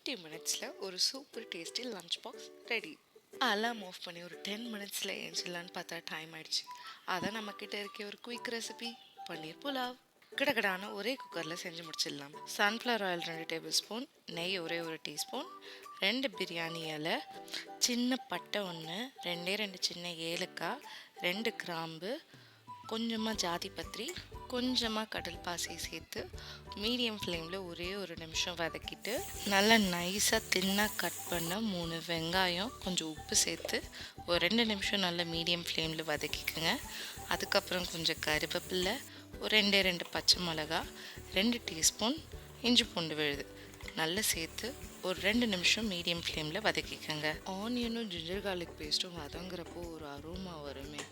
20 மினிட்ஸில் ஒரு super tasty lunch box ready. Alarm off பண்ணி ஒரு 10 மினிட்ஸில் ஏஞ்சிடலான்னு பார்த்தா டைம் ஆயிடுச்சு. அதான் நம்மக்கிட்ட இருக்க ஒரு குயிக் ரெசிபி பன்னீர் புலாவ். கடகடான ஒரே குக்கரில் செஞ்சு முடிச்சிடலாம். சன்ஃப்ளவர் ஆயில் 2 டேபிள் ஸ்பூன், நெய் ஒரே 1 டீஸ்பூன், 2 பிரியாணி இலை, சின்ன பட்டை 1, 2 சின்ன ஏலக்காய், 2 கிராம்பு, கொஞ்சமாக ஜாதி பத்திரி, கொஞ்சமாக கடல் பாசி சேர்த்து மீடியம் ஃப்ளேமில் ஒரே 1 நிமிஷம் வதக்கிட்டு நல்லா நைஸாக தின்னாக கட் பண்ண 3 வெங்காயம், கொஞ்சம் உப்பு சேர்த்து ஒரு 2 நிமிஷம் நல்லா மீடியம் ஃப்ளேமில் வதக்கிக்கோங்க. அதுக்கப்புறம் கொஞ்சம் கருவேப்பிலை, ஒரு 2 பச்சை மிளகா, 2 டீஸ்பூன் இஞ்சி பூண்டு விழுது நல்லா சேர்த்து ஒரு 2 நிமிஷம் மீடியம் ஃப்ளேமில் வதக்கிக்கோங்க. ஆனியனும் ஜிஞ்சர் கார்லிக் பேஸ்ட்டும் வதங்குறப்போ ஒரு அரோமா வருமே,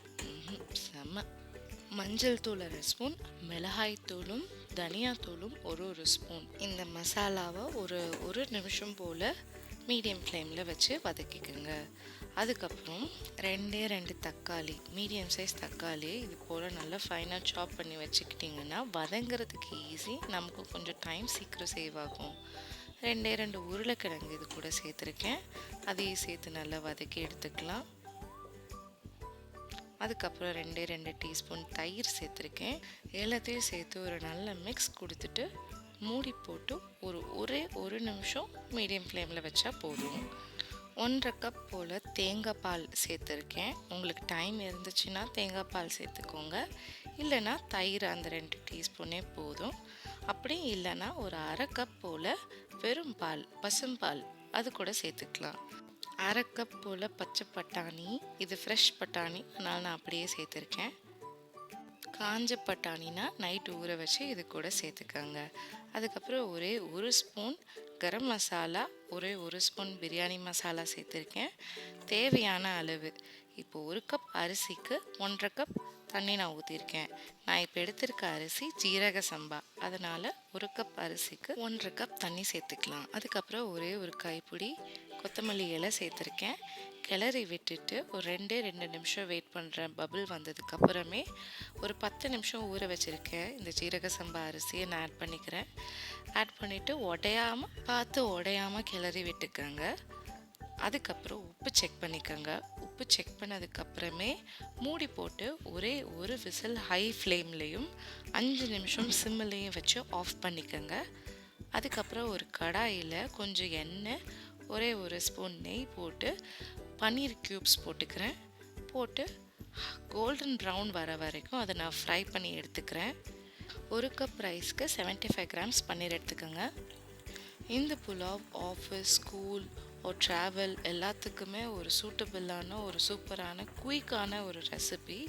செம்ம. மஞ்சள் தூள் 1 ஸ்பூன், மிளகாய் தூளும் தனியாத்தூளும் ஒரு ஸ்பூன். இந்த மசாலாவை ஒரு நிமிஷம் போல் மீடியம் ஃப்ளேமில் வச்சு வதக்கிக்கோங்க. அதுக்கப்புறம் 2 தக்காளி, மீடியம் சைஸ் தக்காளி இது போல் நல்லா ஃபைனாக சாப் பண்ணி வச்சுக்கிட்டிங்கன்னா வதங்கிறதுக்கு ஈஸி, நமக்கு கொஞ்சம் டைம் சீக்கிரம் சேவ் ஆகும். 2 உருளைக்கிழங்கு இது கூட சேர்த்துருக்கேன், அதையும் சேர்த்து நல்லா வதக்கி எடுத்துக்கலாம். அதுக்கப்புறம் 2 டீஸ்பூன் தயிர் சேர்த்துருக்கேன். எல்லாத்தையும் சேர்த்து ஒரு நல்ல மிக்ஸ் கொடுத்துட்டு மூடி போட்டு ஒரு நிமிஷம் மீடியம் ஃப்ளேமில் வச்சா போதும். 1.5 கப் போல் தேங்காய் பால் சேர்த்துருக்கேன். உங்களுக்கு டைம் இருந்துச்சுன்னா தேங்காய் பால் சேர்த்துக்கோங்க, இல்லைனா தயிர் அந்த 2 டீஸ்பூனே போதும். அப்படி இல்லைனா ஒரு 1/2 கப் போல் வெறும் பால், பசும்பால் அது கூட சேர்த்துக்கலாம். 1/2 கப் போல் பச்சை பட்டாணி, இது ஃப்ரெஷ் பட்டாணி, அதனால் நான் அப்படியே சேர்த்துருக்கேன். காஞ்ச பட்டாணினா நைட்டு ஊற வச்சு இது கூட சேர்த்துக்கோங்க. அதுக்கப்புறம் ஒரே 1 ஸ்பூன் கரம் மசாலா, ஒரே 1 ஸ்பூன் பிரியாணி மசாலா சேர்த்துருக்கேன். தேவையான அளவு, இப்போ 1 கப் அரிசிக்கு 1.5 கப் தண்ணி நான் ஊற்றிருக்கேன். நான் இப்போ எடுத்திருக்க அரிசி ஜீரக சம்பா, அதனால் 1 கப் அரிசிக்கு 1.5 கப் தண்ணி சேர்த்துக்கலாம். அதுக்கப்புறம் ஒரே 1 கைப்பிடி கொத்தமல்லி இலை சேர்த்துருக்கேன். கிளறி விட்டுட்டு ஒரு 2 நிமிஷம் வெயிட் பண்ணுறேன். பபிள் வந்ததுக்கப்புறமே ஒரு 10 நிமிஷம் ஊற வச்சுருக்கேன் இந்த ஜீரக சம்பா அரிசியை நான் ஆட் பண்ணிக்கிறேன். ஆட் பண்ணிவிட்டு உடையாமல் கிளறி விட்டுக்கோங்க. அதுக்கப்புறம் உப்பு செக் பண்ணிக்கோங்க. உப்பு செக் பண்ணதுக்கப்புறமே மூடி போட்டு ஒரே 1 விசில் ஹை ஃப்ளேம்லேயும் 5 நிமிஷம் சிம்மிலையும் வச்சு ஆஃப் பண்ணிக்கோங்க. அதுக்கப்புறம் ஒரு கடாயில் கொஞ்சம் எண்ணெய், ஒரே 1 ஸ்பூன் நெய் போட்டு பன்னீர் க்யூப்ஸ் போட்டுக்கிறேன். போட்டு கோல்டன் ப்ரௌன் வர வரைக்கும் அதை நான் ஃப்ரை பண்ணி எடுத்துக்கிறேன். 1 கப் ரைஸ்க்கு 75 கிராம்ஸ் பன்னீர் எடுத்துக்கோங்க. இந்த புலாவ் ஆஃபீஸ், ஸ்கூல் ஒரு ட்ராவல் எல்லாத்துக்குமே ஒரு சூட்டபிளான ஒரு சூப்பரான குயிக்கான ஒரு ரெசிபி.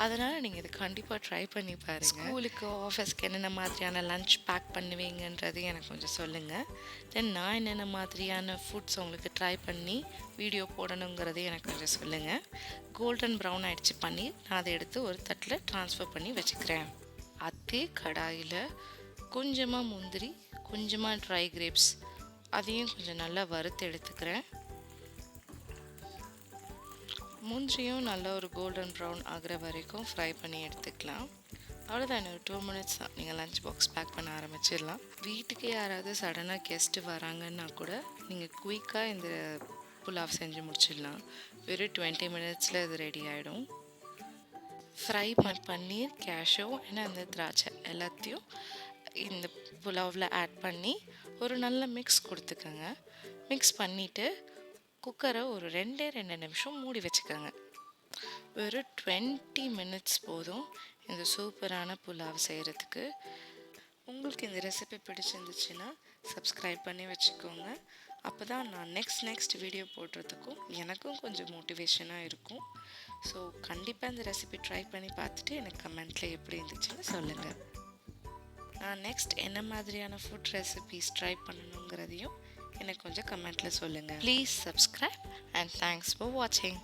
அதனால் நீங்கள் இதை கண்டிப்பாக ட்ரை பண்ணி பாருங்கள். ஸ்கூலுக்கு ஆஃபீஸ்க்கு என்னென்ன மாதிரியான லன்ச் பேக் பண்ணுவீங்கன்றது எனக்கு கொஞ்சம் சொல்லுங்கள். தென் நான் என்னென்ன மாதிரியான ஃபுட்ஸ் உங்களுக்கு ட்ரை பண்ணி வீடியோ போடணுங்கிறது எனக்கு கொஞ்சம் சொல்லுங்கள். கோல்டன் ப்ரௌன் ஆகிடுச்சு பன்னீர், நான் அதை எடுத்து ஒரு தட்டில் ட்ரான்ஸ்ஃபர் பண்ணி வச்சுக்கிறேன். அதே கடாயில் கொஞ்சமாக முந்திரி, கொஞ்சமாக ட்ரை கிரேப்ஸ் அதையும் கொஞ்சம் நல்லா வறுத்து எடுத்துக்கிறேன். முந்திரியும் நல்லா ஒரு கோல்டன் ப்ரௌன் ஆகிற வரைக்கும் ஃப்ரை பண்ணி எடுத்துக்கலாம். அவ்வளோதான், ஒரு 2 மினிட்ஸ் தான், நீங்கள் லஞ்ச் பாக்ஸ் பேக் பண்ண ஆரம்பிச்சிடலாம். வீட்டுக்கு யாராவது சடனாக கெஸ்ட்டு வராங்கன்னா கூட நீங்கள் குயிக்காக இந்த புலாவ் செஞ்சு முடிச்சிடலாம். வெறும் 20 மினிட்ஸில் இது ரெடி ஆகிடும். ஃப்ரை பன்னீர், கேஷ்யூ அந்த திராட்சை எல்லாத்தையும் இந்த புலாவில் ஆட் பண்ணி ஒரு நல்ல மிக்ஸ் கொடுத்துக்கோங்க. மிக்ஸ் பண்ணிவிட்டு குக்கரை ஒரு 2 நிமிஷம் மூடி வச்சுக்கோங்க. வெறும் 20 மினிட்ஸ் போதும் இந்த சூப்பரான புலாவ் செய்கிறதுக்கு. உங்களுக்கு இந்த ரெசிபி பிடிச்சிருந்துச்சுன்னா சப்ஸ்கிரைப் பண்ணி வச்சுக்கோங்க. அப்போ தான் நான் நெக்ஸ்ட் வீடியோ போடுறதுக்கும் எனக்கும் கொஞ்சம் மோட்டிவேஷனாக இருக்கும். ஸோ கண்டிப்பாக இந்த ரெசிபி ட்ரை பண்ணி பார்த்துட்டு எனக்கு கமெண்ட்டில் எப்படி இருந்துச்சுன்னு சொல்லுங்கள். நான் நெக்ஸ்ட் என்ன மாதிரியான ஃபுட் ரெசிபிஸ் ட்ரை பண்ணணுங்கிறதையும் எனக்கு கொஞ்சம் கமெண்ட்டில் சொல்லுங்கள். Please subscribe and thanks for வாட்சிங்.